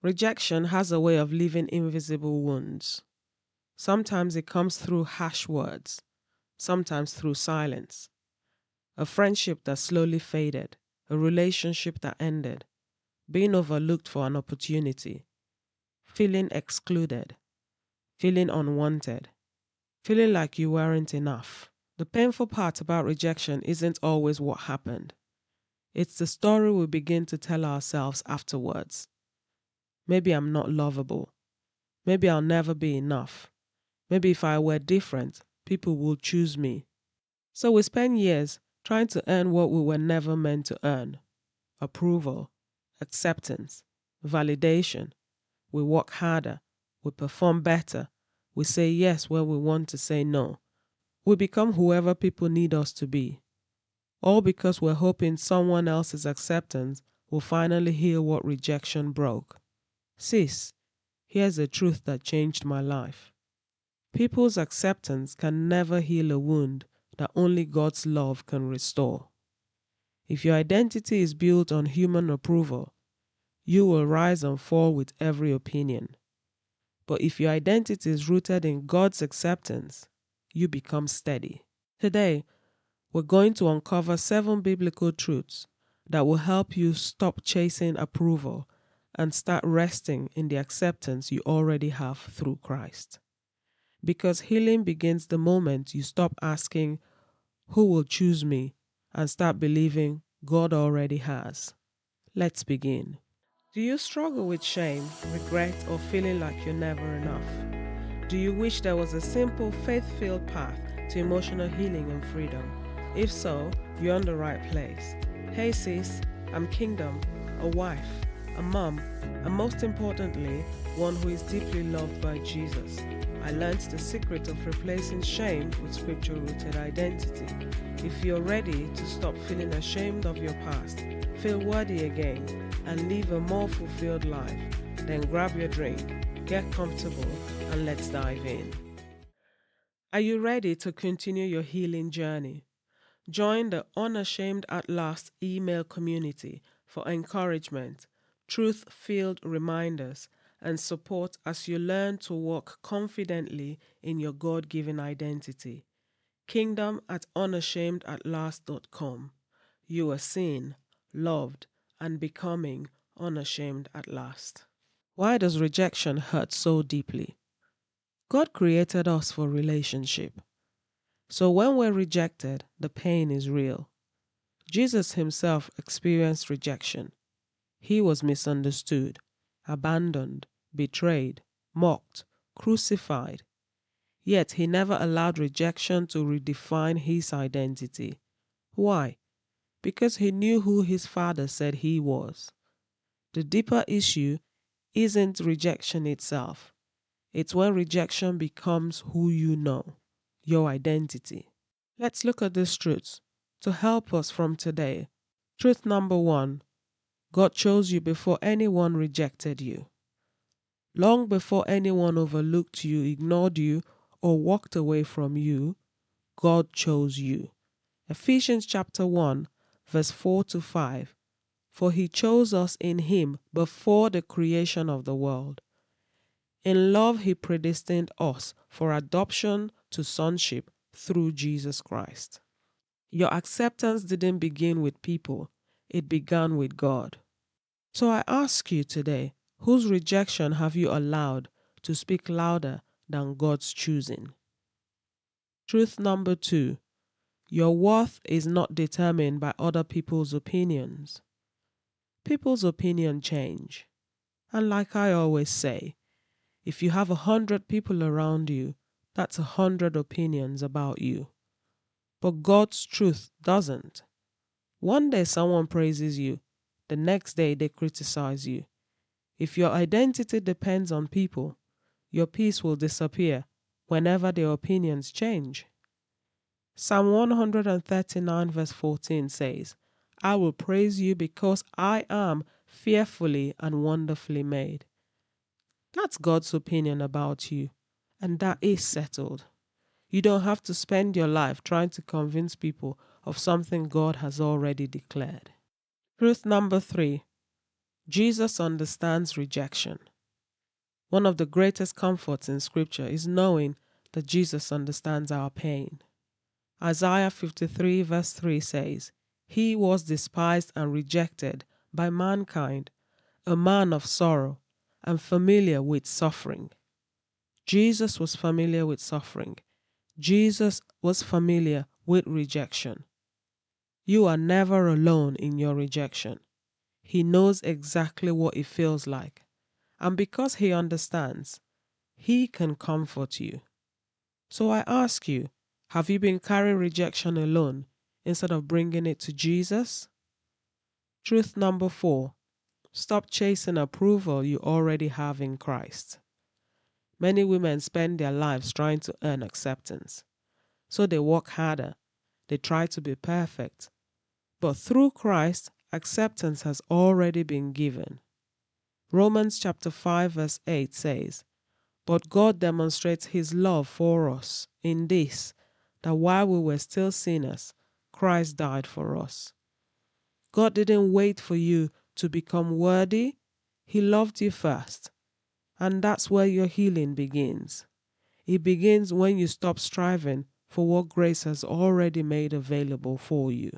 Rejection has a way of leaving invisible wounds. Sometimes it comes through harsh words, sometimes through silence. A friendship that slowly faded, a relationship that ended, being overlooked for an opportunity, feeling excluded, feeling unwanted, feeling like you weren't enough. The painful part about rejection isn't always what happened. It's the story we begin to tell ourselves afterwards. Maybe I'm not lovable. Maybe I'll never be enough. Maybe if I were different, people would choose me. So we spend years trying to earn what we were never meant to earn: approval, acceptance, validation. We work harder, we perform better, we say yes when we want to say no. We become whoever people need us to be. All because we're hoping someone else's acceptance will finally heal what rejection broke. Sis, here's the truth that changed my life. People's acceptance can never heal a wound that only God's love can restore. If your identity is built on human approval, you will rise and fall with every opinion. But if your identity is rooted in God's acceptance, you become steady. Today, we're going to uncover 7 biblical truths that will help you stop chasing approval and start resting in the acceptance you already have through Christ. Because healing begins the moment you stop asking, "Who will choose me?" and start believing God already has. Let's begin. Do you struggle with shame, regret, or feeling like you're never enough? Do you wish there was a simple, faith-filled path to emotional healing and freedom? If so, you're in the right place. Hey sis, I'm Kingdom, a wife, a mom, and most importantly, one who is deeply loved by Jesus. I learned the secret of replacing shame with scripture-rooted identity. If you're ready to stop feeling ashamed of your past, feel worthy again, and live a more fulfilled life, then grab your drink, get comfortable, and let's dive in. Are you ready to continue your healing journey? Join the Unashamed At Last email community for encouragement, truth-filled reminders, and support as you learn to walk confidently in your God-given identity. Kingdom@unashamedatlast.com. You are seen, loved, and becoming unashamed at last. Why does rejection hurt so deeply? God created us for relationship. So when we're rejected, the pain is real. Jesus himself experienced rejection. He was misunderstood, abandoned, betrayed, mocked, crucified. Yet he never allowed rejection to redefine his identity. Why? Because he knew who his Father said he was. The deeper issue isn't rejection itself. It's when rejection becomes who you know, your identity. Let's look at these truths to help us from today. Truth number 1. God chose you before anyone rejected you. Long before anyone overlooked you, ignored you, or walked away from you, God chose you. Ephesians chapter 1, verse 4 to 5. For he chose us in him before the creation of the world. In love he predestined us for adoption to sonship through Jesus Christ. Your acceptance didn't begin with people, it began with God. So I ask you today, whose rejection have you allowed to speak louder than God's choosing? Truth number 2. Your worth is not determined by other people's opinions. People's opinions change. And like I always say, if you have 100 people around you, that's 100 opinions about you. But God's truth doesn't. One day someone praises you, the next day they criticize you. If your identity depends on people, your peace will disappear whenever their opinions change. Psalm 139 verse 14 says, I will praise you because I am fearfully and wonderfully made. That's God's opinion about you, and that is settled. You don't have to spend your life trying to convince people of something God has already declared. Truth number 3. Jesus understands rejection. One of the greatest comforts in Scripture is knowing that Jesus understands our pain. Isaiah 53 verse 3 says, "He was despised and rejected by mankind, a man of sorrow and familiar with suffering." Jesus was familiar with suffering. Jesus was familiar with rejection. You are never alone in your rejection. He knows exactly what it feels like. And because he understands, he can comfort you. So I ask you, have you been carrying rejection alone instead of bringing it to Jesus? Truth number 4. Stop chasing approval you already have in Christ. Many women spend their lives trying to earn acceptance. So they work harder. They try to be perfect. But through Christ, acceptance has already been given. Romans chapter 5 verse 8 says, "But God demonstrates his love for us in this, that while we were still sinners, Christ died for us." God didn't wait for you to become worthy. He loved you first. And that's where your healing begins. It begins when you stop striving for what grace has already made available for you.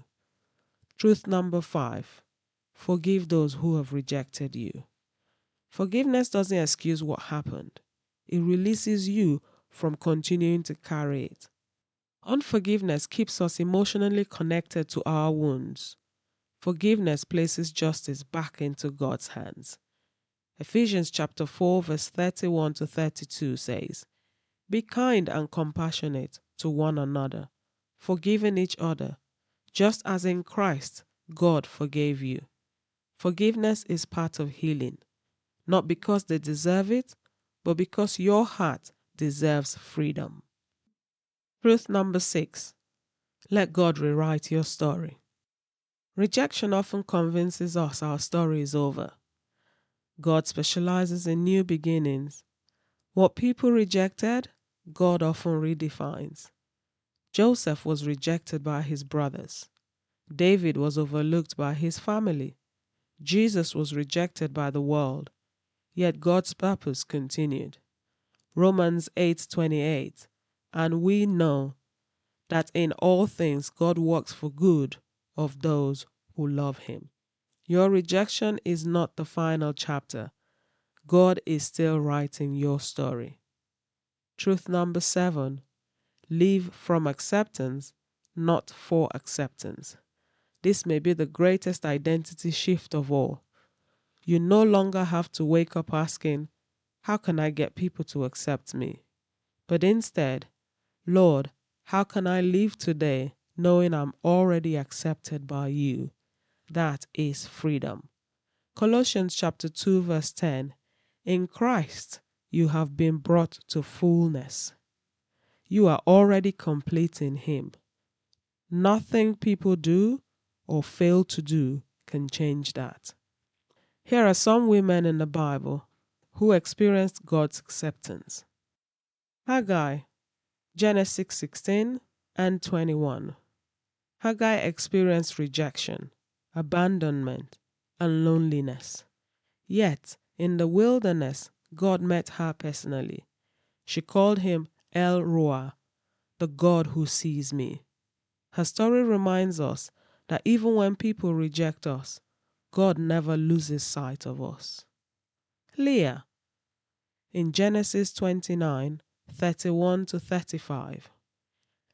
Truth number 5. Forgive those who have rejected you. Forgiveness doesn't excuse what happened. It releases you from continuing to carry it. Unforgiveness keeps us emotionally connected to our wounds. Forgiveness places justice back into God's hands. Ephesians chapter 4 verse 31 to 32 says, "Be kind and compassionate to one another, forgiving each other, just as in Christ God forgave you." Forgiveness is part of healing, not because they deserve it, but because your heart deserves freedom. Truth number 6. Let God rewrite your story. Rejection often convinces us our story is over. God specializes in new beginnings. What people rejected, God often redefines. Joseph was rejected by his brothers. David was overlooked by his family. Jesus was rejected by the world, yet God's purpose continued. Romans 8:28, "And we know that in all things God works for good of those who love him." Your rejection is not the final chapter. God is still writing your story. Truth number 7. Live from acceptance, not for acceptance. This may be the greatest identity shift of all. You no longer have to wake up asking, "How can I get people to accept me?" But instead, "Lord, how can I live today knowing I'm already accepted by you?" That is freedom. Colossians chapter 2 verse 10, "In Christ you have been brought to fullness." You are already complete in him. Nothing people do or fail to do can change that. Here are some women in the Bible who experienced God's acceptance. Haggai, Genesis 16 and 21. Haggai experienced rejection, abandonment, and loneliness. Yet, in the wilderness, God met her personally. She called him El Roi, the God who sees me. Her story reminds us that even when people reject us, God never loses sight of us. Leah, in Genesis 29:31 to 35.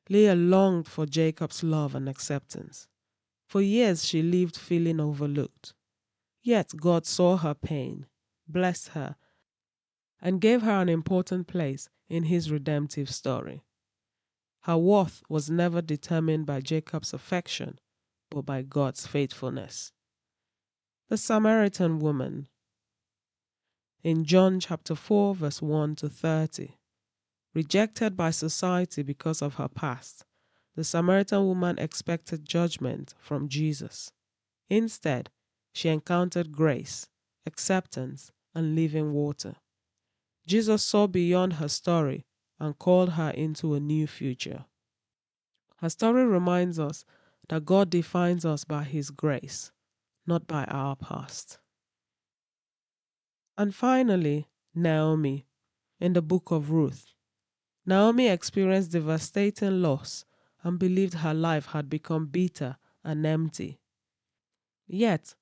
Leah longed for Jacob's love and acceptance. For years she lived feeling overlooked. Yet God saw her pain, blessed her, and gave her an important place in his redemptive story. Her worth was never determined by Jacob's affection, but by God's faithfulness. The Samaritan woman, in John chapter 4 verse 1 to 30. Rejected by society because of her past, the Samaritan woman expected judgment from Jesus. Instead, she encountered grace, acceptance, and living water. Jesus saw beyond her story and called her into a new future. Her story reminds us that God defines us by his grace, not by our past. And finally, Naomi in the book of Ruth. Naomi experienced devastating loss and believed her life had become bitter and empty. Yet,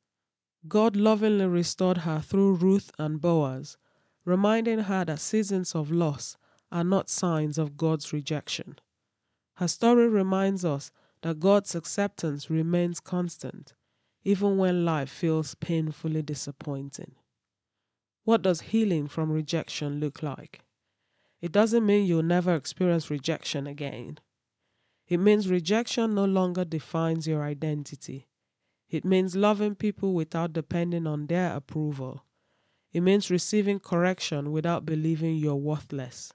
God lovingly restored her through Ruth and Boaz, reminding her that seasons of loss are not signs of God's rejection. Her story reminds us that God's acceptance remains constant, even when life feels painfully disappointing. What does healing from rejection look like? It doesn't mean you'll never experience rejection again. It means rejection no longer defines your identity. It means loving people without depending on their approval. It means receiving correction without believing you're worthless.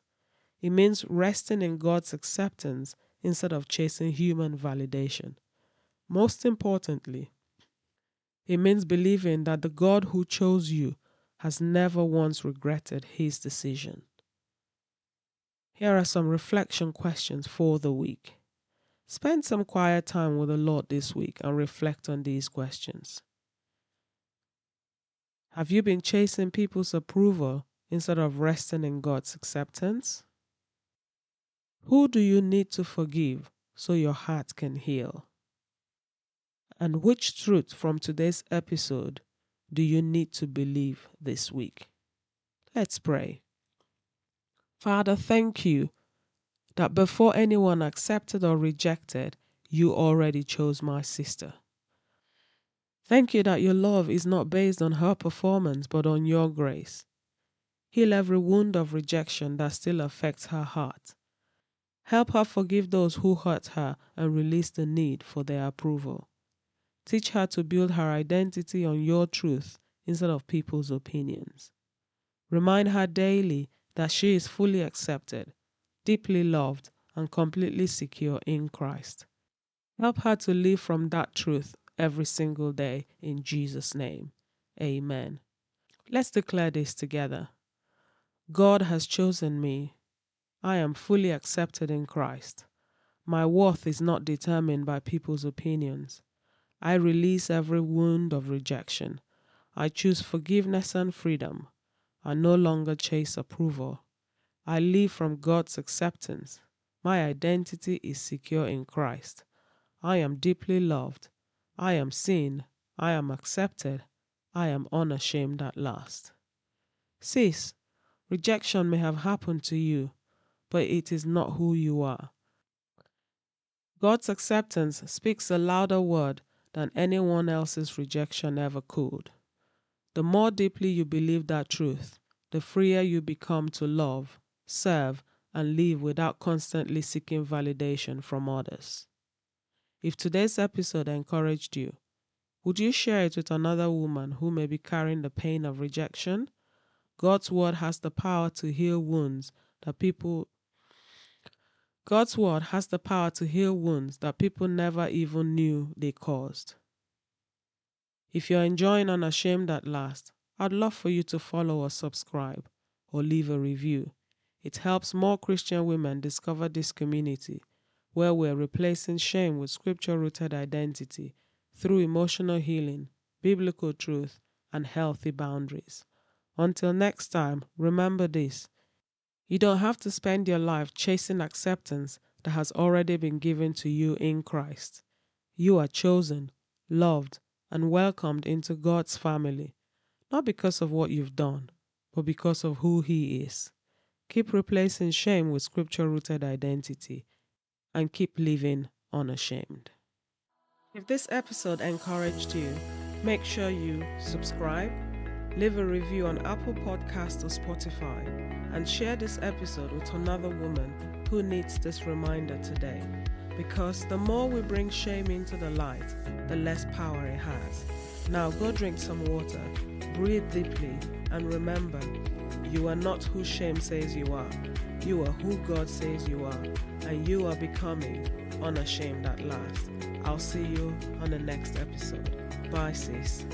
It means resting in God's acceptance instead of chasing human validation. Most importantly, it means believing that the God who chose you has never once regretted his decision. Here are some reflection questions for the week. Spend some quiet time with the Lord this week and reflect on these questions. Have you been chasing people's approval instead of resting in God's acceptance? Who do you need to forgive so your heart can heal? And which truth from today's episode do you need to believe this week? Let's pray. Father, thank you that before anyone accepted or rejected, you already chose my sister. Thank you that your love is not based on her performance but on your grace. Heal every wound of rejection that still affects her heart. Help her forgive those who hurt her and release the need for their approval. Teach her to build her identity on your truth instead of people's opinions. Remind her daily that she is fully accepted, deeply loved, and completely secure in Christ. Help her to live from that truth every single day in Jesus' name. Amen. Let's declare this together. God has chosen me. I am fully accepted in Christ. My worth is not determined by people's opinions. I release every wound of rejection. I choose forgiveness and freedom. I no longer chase approval. I live from God's acceptance. My identity is secure in Christ. I am deeply loved. I am seen. I am accepted. I am unashamed at last. Sis, rejection may have happened to you, but it is not who you are. God's acceptance speaks a louder word than anyone else's rejection ever could. The more deeply you believe that truth, the freer you become to love, serve, and live without constantly seeking validation from others. If today's episode encouraged you, would you share it with another woman who may be carrying the pain of rejection? God's word has the power to heal wounds that people never even knew they caused. If you're enjoying Unashamed at Last, I'd love for you to follow or subscribe or leave a review. It helps more Christian women discover this community where we're replacing shame with scripture-rooted identity through emotional healing, biblical truth, and healthy boundaries. Until next time, remember this. You don't have to spend your life chasing acceptance that has already been given to you in Christ. You are chosen, loved, and welcomed into God's family, not because of what you've done, but because of who He is. Keep replacing shame with scripture-rooted identity and keep living unashamed. If this episode encouraged you, make sure you subscribe, leave a review on Apple Podcasts or Spotify, and share this episode with another woman who needs this reminder today. Because the more we bring shame into the light, the less power it has. Now go drink some water, breathe deeply, and remember, you are not who shame says you are. You are who God says you are, and you are becoming unashamed at last. I'll see you on the next episode. Bye, sis.